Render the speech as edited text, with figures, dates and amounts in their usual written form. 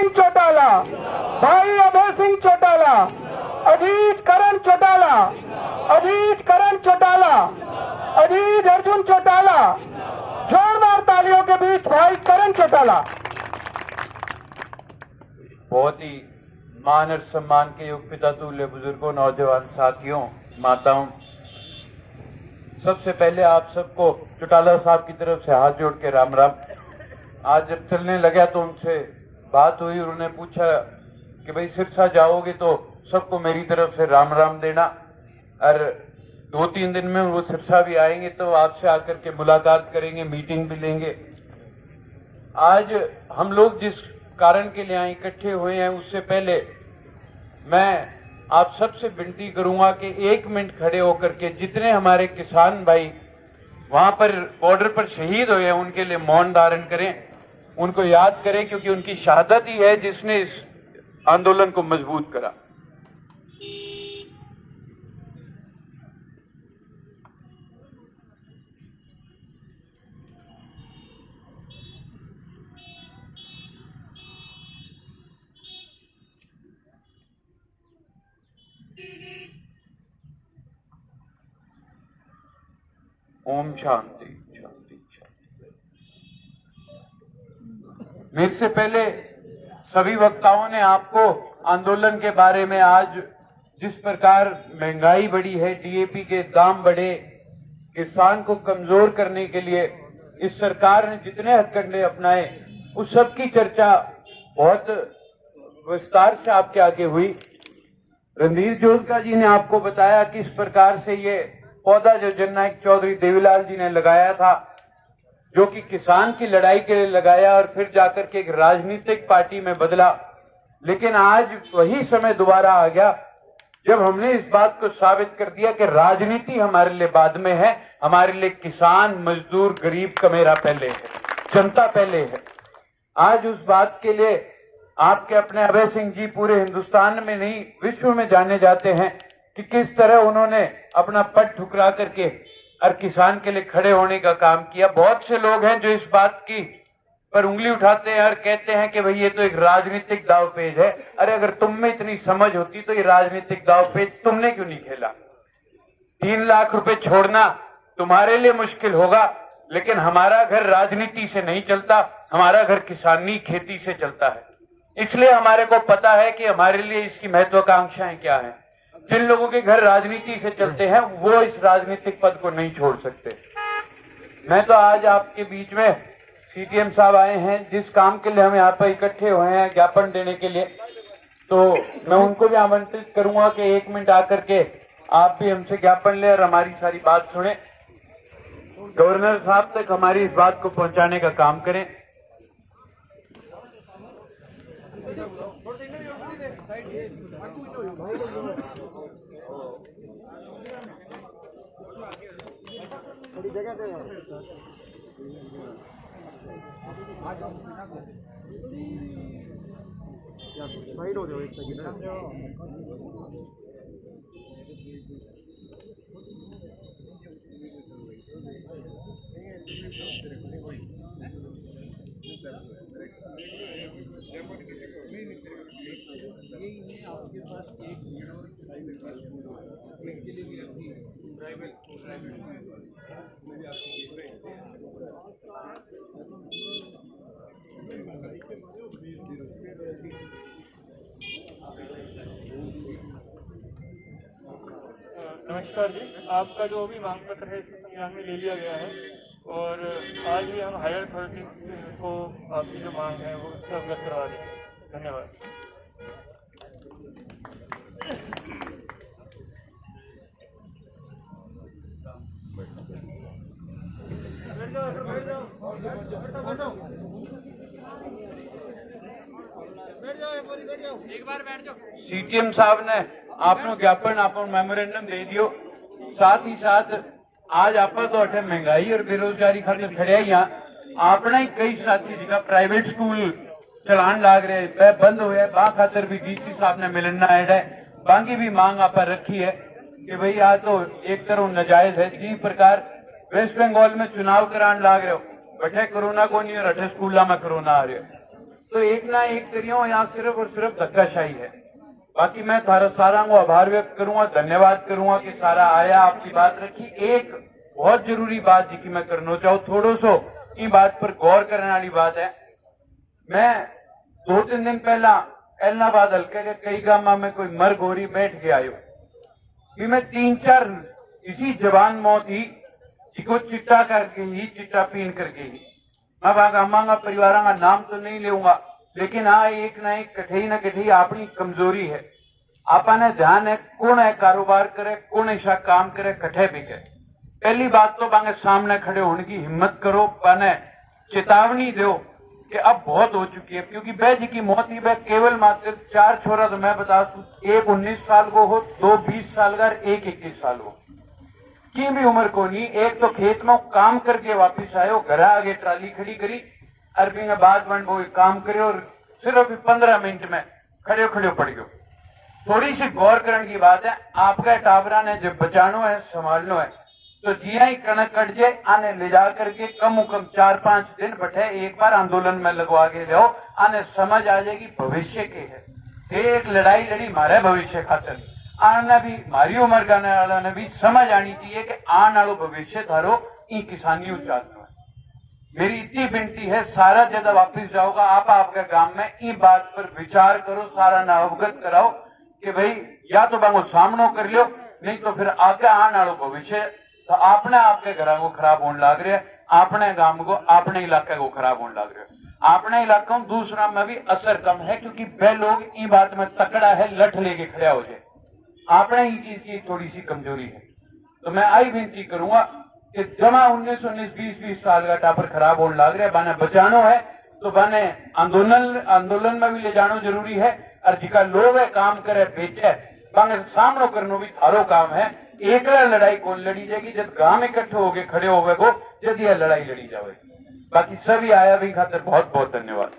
सिंह चौटाला, भाई अभय सिंह चौटाला, अजीज करण चौटाला, अजीज करण चौटाला, अजीज अर्जुन चौटाला। जोरदार तालियों के बीच भाई करण चौटाला। बहुत ही मान और सम्मान के योग पिता तुल्य बुजुर्गों, नौजवान साथियों, माताओं, सबसे पहले आप सबको चौटाला साहब की तरफ से हाथ जोड़ के राम राम। आज जब चलने लगा तो उनसे बात हुई, उन्होंने पूछा कि भाई सिरसा जाओगे तो सबको मेरी तरफ से राम राम देना, और 2-3 दिन में वो सिरसा भी आएंगे तो आपसे आकर के मुलाकात करेंगे, मीटिंग भी लेंगे। आज हम लोग जिस कारण के लिए इकट्ठे हुए हैं, उससे पहले मैं आप सबसे विनती करूंगा कि 1 मिनट खड़े होकर के जितने हमारे किसान भाई वहां पर बॉर्डर पर शहीद हुए हैं उनके लिए मौन धारण करें, उनको याद करें, क्योंकि उनकी शहादत ही है जिसने इस आंदोलन को मजबूत करा। ओम शांति शांति शांति। मेरे से पहले सभी वक्ताओं ने आपको आंदोलन के बारे में, आज जिस प्रकार महंगाई बढ़ी है, डीएपी के दाम बढ़े, किसान को कमजोर करने के लिए इस सरकार ने जितने हथकंडे अपनाए, उस सब की चर्चा बहुत विस्तार से आपके आगे हुई। रणधीर जोधका जी ने आपको बताया कि इस प्रकार से ये पौधा जो जननायक चौधरी देवीलाल जी ने लगाया था, जो कि किसान की लड़ाई के लिए लगाया और फिर जाकर के एक राजनीतिक पार्टी में बदला। लेकिन आज वही समय दोबारा आ गया जब हमने इस बात को साबित कर दिया कि राजनीति हमारे लिए बाद में है, हमारे लिए किसान, मजदूर, गरीब कमेरा पहले है, जनता पहले है। आज उस बात के लिए आपके अपने अभय सिंह जी पूरे हिंदुस्तान में नहीं विश्व में जाने जाते हैं कि किस तरह उन्होंने अपना पट ठुकरा करके और किसान के लिए खड़े होने का काम किया। बहुत से लोग हैं जो इस बात की पर उंगली उठाते हैं और कहते हैं कि भाई ये तो एक राजनीतिक दावपेच है। अरे अगर तुम में इतनी समझ होती तो ये राजनीतिक दावपेच तुमने क्यों नहीं खेला? 3 लाख रुपए छोड़ना तुम्हारे लिए मुश्किल होगा, लेकिन हमारा घर राजनीति से नहीं चलता, हमारा घर किसानी खेती से चलता है। इसलिए हमारे को पता है कि हमारे लिए इसकी महत्वाकांक्षाएं क्या है। जिन लोगों के घर राजनीति से चलते हैं वो इस राजनीतिक पद को नहीं छोड़ सकते। मैं तो आज आपके बीच में सीटीएम साहब आए हैं, जिस काम के लिए हम यहाँ पर इकट्ठे हुए हैं ज्ञापन देने के लिए, तो मैं उनको भी आमंत्रित करूंगा कि 1 मिनट आकर के आप भी हमसे ज्ञापन लें और हमारी सारी बात सुने। गवर्नर साहब तक हमारी इस बात को पहुंचाने का काम करें। थोड़ी जगह दे साइड हो जाओ, एक सेकंड। आपके पास 1 मिनट और के लिए भी अपनी प्राइवेट नमस्कार जी, आपका जो भी मांग पत्र है इसको संज्ञान में ले लिया गया है और आज भी हम हायर अथॉरिटी को आपकी जो मांग है वो उससे अवगत करवा देंगे। धन्यवाद। सीटीएम साहब ने आपको ज्ञापन, आपको मेमोरेंडम दे दियो। साथ ही साथ आज आप तो अठे महंगाई और बेरोजगारी खातिर खड़े यहाँ अपना ही कई साथी जिका प्राइवेट स्कूल चलान लाग रहे वह बंद हुए, बा खातर भी डीसी साहब ने मिलना है, बाकी भी मांग आप रखी है कि भाई आ तो एक तरह नजायज है। जिस प्रकार वेस्ट बंगाल में चुनाव करान लाग रहे हो, बैठे कोरोना को नहीं और अठे स्कूल में कोरोना आ रहे हो, तो एक ना एक करियो यहाँ सिर्फ और सिर्फ धक्काशाही है। बाकी मैं थारा सारा को आभार व्यक्त करूंगा, धन्यवाद करूंगा कि सारा आया, आपकी बात रखी। एक बहुत जरूरी बात जी की मैं करना चाहूँ, थोड़ो सो इन बात पर गौर करने वाली बात है। मैं 2-3 दिन पहला एलनाबाद हल्के के कई गांव में कोई मर गोरी बैठ के आयो, भी मैं 3-4 इसी जवान मौत ही जिको चिट्टा करके ही, चिट्टा पीन करके ही, मैं गांव परिवार का नाम तो नहीं लूंगा, लेकिन हाँ एक ना एक कठई ना कठई अपनी कमजोरी है। आपने ध्यान है कौन है कारोबार करे, कौन ऐसा काम करे, कठे बिके। पहली बात तो बांगे सामने खड़े होने की हिम्मत करो, बने चेतावनी दो कि अब बहुत हो चुकी है। क्योंकि बह जी की मौत ही बह केवल मात्र 4 छोरा तो मैं बता दूं, एक 19 साल को हो, 2 20 साल का, एक 21 साल हो, की भी उम्र को नहीं। एक तो खेत में काम करके वापिस आयो, घर आगे ट्राली खड़ी करी, अरबी में बाद बन वो काम करे और सिर्फ 15 मिनट में खड़े खड़े पड़ गयो। थोड़ी सी गौर करने की बात है, आपका टाबरा ने जब बचानो है, संभालना है, तो जिया ही कणक कट जाए आने ले जा करके कम से कम 4-5 दिन बैठे एक बार आंदोलन में लगवा के लो, आने समझ आ जाएगी भविष्य के है। एक लड़ाई लड़ी मारे भविष्य खातर, आने भी मारी उम्र का वाला ने भी समझ आनी चाहिए कि आने वालों भविष्य थारो ई किसानी उचालना है। मेरी इतनी विनती है, सारा जब वापिस जाओगा आप आपके गांव में ई बात पर विचार करो, सारा ना अवगत कराओ कि भाई या तो बांगो सामनो कर लो, नहीं तो फिर आगे आने वालों भविष्य तो आपने आपके घर को खराब होने लग रहा है, अपने गांव को, अपने इलाके को खराब होने लग रहा है। अपने इलाकों दूसरा में भी असर कम है, क्योंकि वह लोग इन बात में तकड़ा है, लठ लेके खड़ा हो जाए। आपने ही चीज की थोड़ी सी कमजोरी है। तो मैं आई विनती करूंगा कि जमा 19-19 20-20 साल का टापर खराब होने लग रहा है, बाने बचानो है तो बाने आंदोलन में भी ले जाना जरूरी है। और जिका लोग है काम करे बेचे, बाने सामनो करना भी थारो काम है। एकला लड़ाई कौन लड़ी जाएगी, जब गांव इकट्ठे हो गए खड़े हो गए वो, जब यह लड़ाई लड़ी जाएगी। बाकी सभी आया भी खातिर बहुत बहुत धन्यवाद।